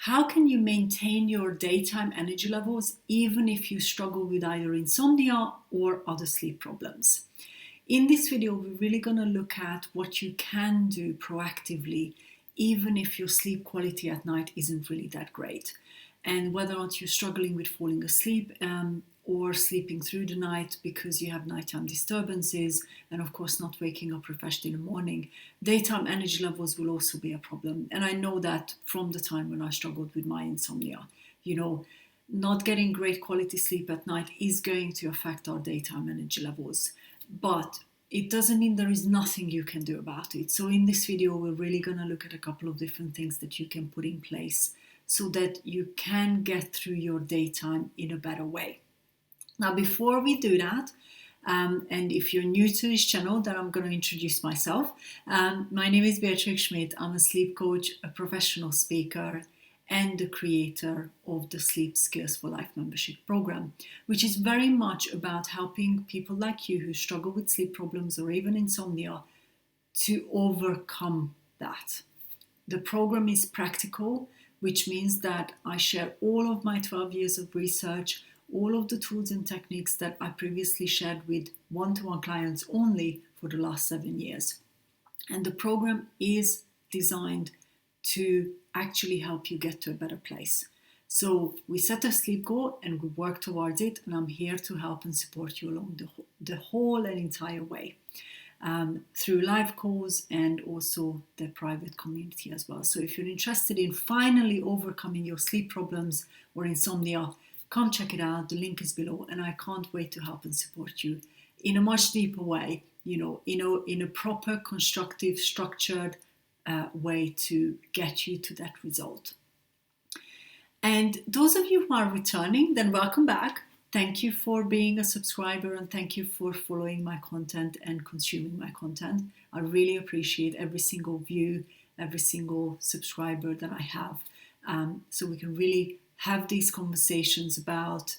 how can you maintain your daytime energy levels even if you struggle with either insomnia or other sleep problems? In this video, we're really going to look at what you can do proactively even if your sleep quality at night isn't really that great, and whether or not you're struggling with falling asleep or sleeping through the night because you have nighttime disturbances, and of course not waking up refreshed in the morning. Daytime energy levels will also be a problem, and I know that from the time when I struggled with my insomnia. Not getting great quality sleep at night is going to affect our daytime energy levels, but it doesn't mean there is nothing you can do about it. So in this video, we're really going to look at a couple of different things that you can put in place so that you can get through your daytime in a better way. Now, before we do that, and if you're new to this channel, then I'm going to introduce myself. My name is Beatrix Schmidt. I'm a sleep coach, a professional speaker, and the creator of the Sleep Skills for Life membership program, which is very much about helping people like you who struggle with sleep problems or even insomnia to overcome that. The program is practical, which means that I share all of my 12 years of research, all of the tools and techniques that I previously shared with one-to-one clients only for the last 7 years. And the program is designed to actually help you get to a better place. So we set a sleep goal and we work towards it, and I'm here to help and support you along the whole and entire way, through live calls and also the private community as well. So if you're interested in finally overcoming your sleep problems or insomnia, come check it out. The link is below, and I can't wait to help and support you in a much deeper way, in a proper, constructive, structured way to get you to that result. And those of you who are returning, then welcome back. Thank you for being a subscriber, and thank you for following my content and consuming my content. I really appreciate every single view, every single subscriber that I have, so we can really have these conversations about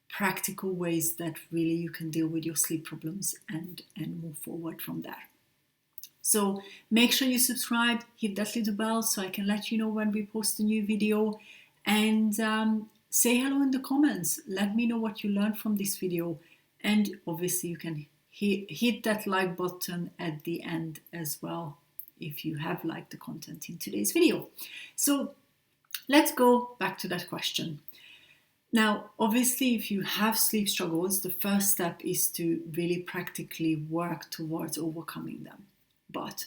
practical ways that really you can deal with your sleep problems and move forward from there. So make sure you subscribe, hit that little bell so I can let you know when we post a new video, and say hello in the comments. Let me know what you learned from this video, and obviously you can hit that like button at the end as well if you have liked the content in today's video. So let's go back to that question. Now, obviously, if you have sleep struggles, the first step is to really practically work towards overcoming them. But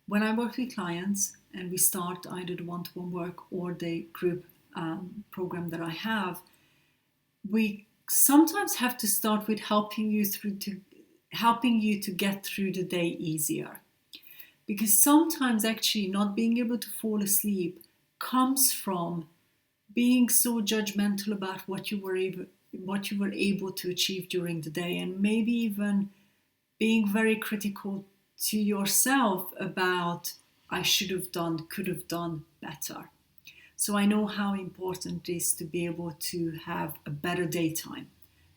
when I work with clients and we start either the one-to-one work or the group program that I have, we sometimes have to start with helping you to get through the day easier. Because sometimes actually not being able to fall asleep comes from being so judgmental about what you were able to achieve during the day, and maybe even being very critical to yourself about I should have done, could have done better. So I know how important it is to be able to have a better daytime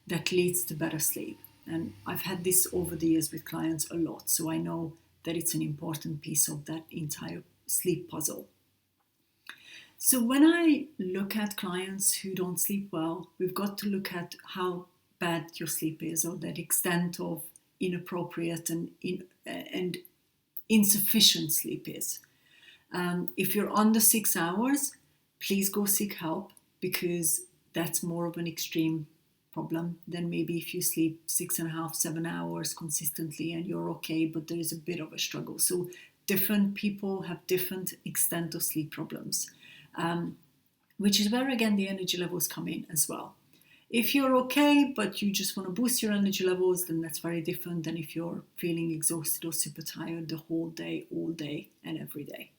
that leads to better sleep. And I've had this over the years with clients a lot, so I know that it's an important piece of that entire sleep puzzle. So when I look at clients who don't sleep well, we've got to look at how bad your sleep is, or that extent of inappropriate and insufficient sleep is. If you're under 6 hours, please go seek help, because that's more of an extreme problem than maybe if you sleep 6.5, 7 hours consistently and you're okay, but there is a bit of a struggle. So different people have different extent of sleep problems, which is where again the energy levels come in as well. If you're okay, but you just want to boost your energy levels, then that's very different than if you're feeling exhausted or super tired the whole day, all day, and every day.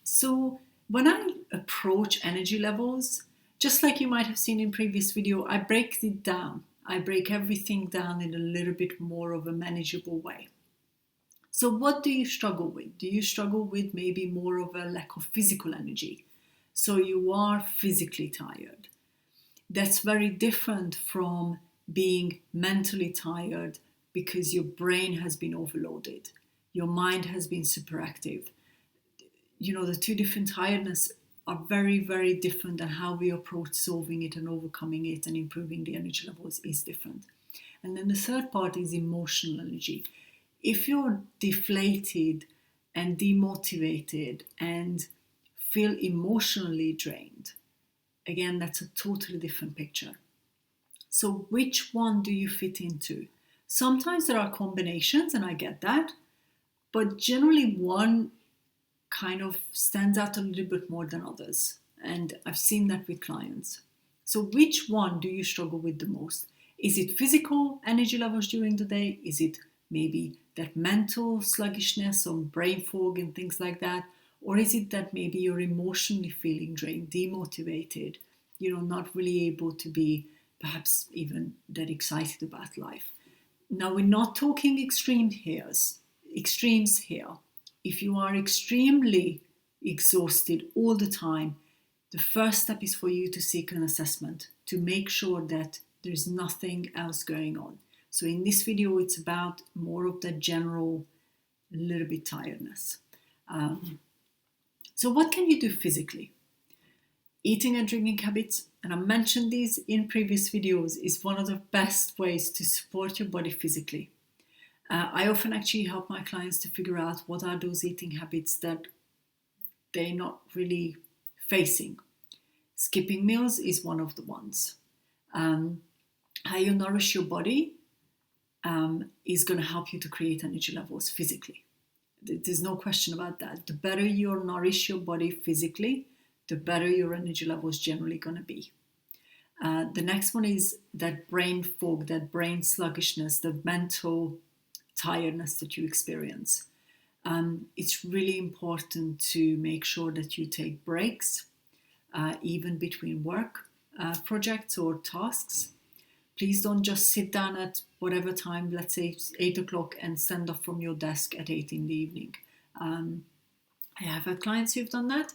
So when I approach energy levels, just like you might have seen in previous video, I break it down. I break everything down in a little bit more of a manageable way. So what do you struggle with? Do you struggle with maybe more of a lack of physical energy? So you are physically tired. That's very different from being mentally tired because your brain has been overloaded. Your mind has been super active. The two different tiredness are very, very different, and how we approach solving it and overcoming it and improving the energy levels is different. And then the third part is emotional energy. If you're deflated and demotivated and feel emotionally drained, again, that's a totally different picture. So which one do you fit into? Sometimes there are combinations, and I get that, but generally one kind of stands out a little bit more than others. And I've seen that with clients. So which one do you struggle with the most? Is it physical energy levels during the day? Is it maybe that mental sluggishness or brain fog and things like that? Or is it that maybe you're emotionally feeling drained, demotivated, not really able to be perhaps even that excited about life? Now, we're not talking extremes here. If you are extremely exhausted all the time, the first step is for you to seek an assessment to make sure that there's nothing else going on. So in this video, it's about more of the general little bit tiredness. So what can you do physically? Eating and drinking habits, and I mentioned these in previous videos, is one of the best ways to support your body physically. I often actually help my clients to figure out what are those eating habits that they're not really facing. Skipping meals is one of the ones. How you nourish your body is going to help you to create energy levels physically. There's no question about that. The better you nourish your body physically, the better your energy levels generally going to be. The next one is that brain fog, that brain sluggishness, the mental tiredness that you experience. It's really important to make sure that you take breaks, even between work projects or tasks. Please don't just sit down at whatever time, let's say 8 o'clock, and stand up from your desk at 8 in the evening. I have had clients who've done that.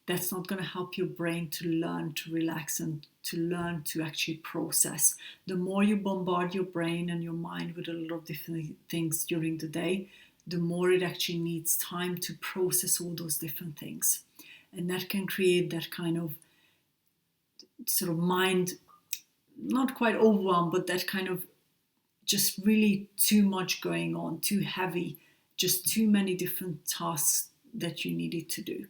That's not going to help your brain to learn to relax and to learn to actually process. The more you bombard your brain and your mind with a lot of different things during the day, the more it actually needs time to process all those different things. And that can create that kind of sort of mind, not quite overwhelmed, but that kind of just really too much going on, too heavy, just too many different tasks that you needed to do.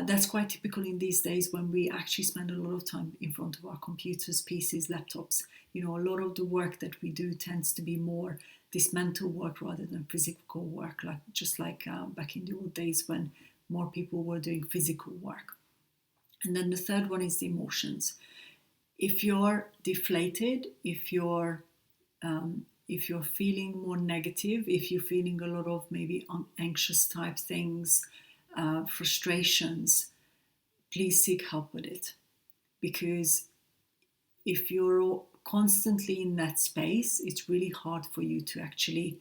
That's quite typical in these days when we actually spend a lot of time in front of our computers, PCs, laptops. A lot of the work that we do tends to be more this mental work rather than physical work, just like back in the old days when more people were doing physical work. And then the third one is the emotions. If you're deflated, if you're feeling more negative, if you're feeling a lot of maybe anxious type things, frustrations, please seek help with it. Because if you're constantly in that space, it's really hard for you to actually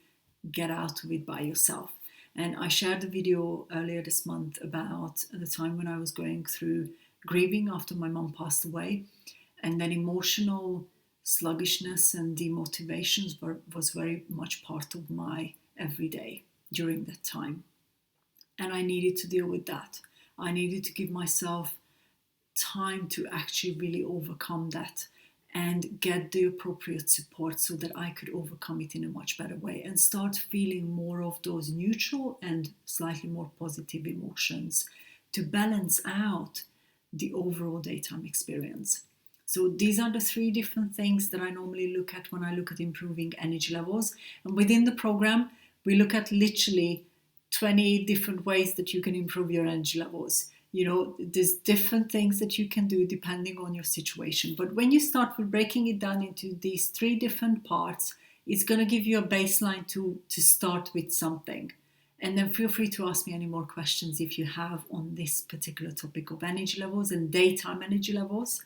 get out of it by yourself. And I shared a video earlier this month about the time when I was going through grieving after my mum passed away, and then emotional sluggishness and demotivations was very much part of my everyday during that time. And I needed to deal with that. I needed to give myself time to actually really overcome that and get the appropriate support so that I could overcome it in a much better way and start feeling more of those neutral and slightly more positive emotions to balance out the overall daytime experience. So these are the 3 different things that I normally look at when I look at improving energy levels. And within the program, we look at literally 20 different ways that you can improve your energy levels. There's different things that you can do depending on your situation. But when you start with breaking it down into these 3 different parts, it's going to give you a baseline to start with something. And then feel free to ask me any more questions if you have on this particular topic of energy levels and daytime energy levels.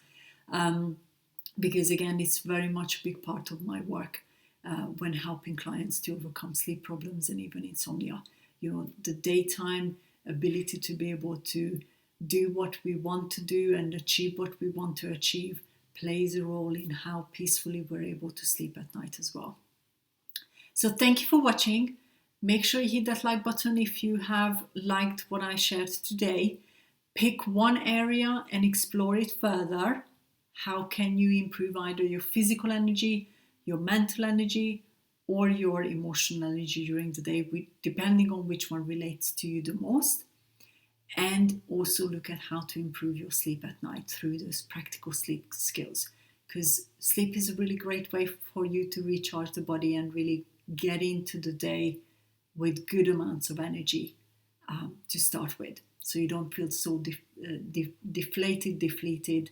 Because again, it's very much a big part of my work when helping clients to overcome sleep problems and even insomnia. The daytime ability to be able to do what we want to do and achieve what we want to achieve plays a role in how peacefully we're able to sleep at night as well. So thank you for watching. Make sure you hit that like button if you have liked what I shared today. Pick one area and explore it further. How can you improve either your physical energy, your mental energy, or your emotional energy during the day, depending on which one relates to you the most? And also look at how to improve your sleep at night through those practical sleep skills, because sleep is a really great way for you to recharge the body and really get into the day with good amounts of energy to start with, so you don't feel so depleted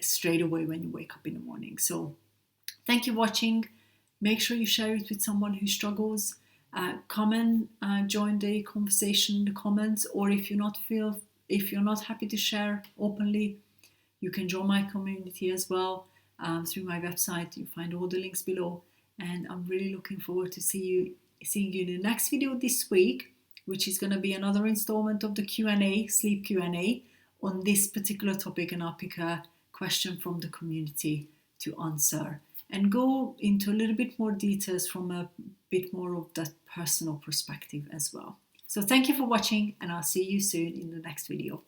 straight away when you wake up in the morning. So thank you for watching. Make sure you share it with someone who struggles. Join the conversation in the comments, or if you're not happy to share openly, you can join my community as well through my website. You find all the links below, and I'm really looking forward to seeing you in the next video this week, which is going to be another installment of the Q&A, sleep Q&A on this particular topic, and I'll pick a question from the community to answer and go into a little bit more details from a bit more of that personal perspective as well. So thank you for watching, and I'll see you soon in the next video.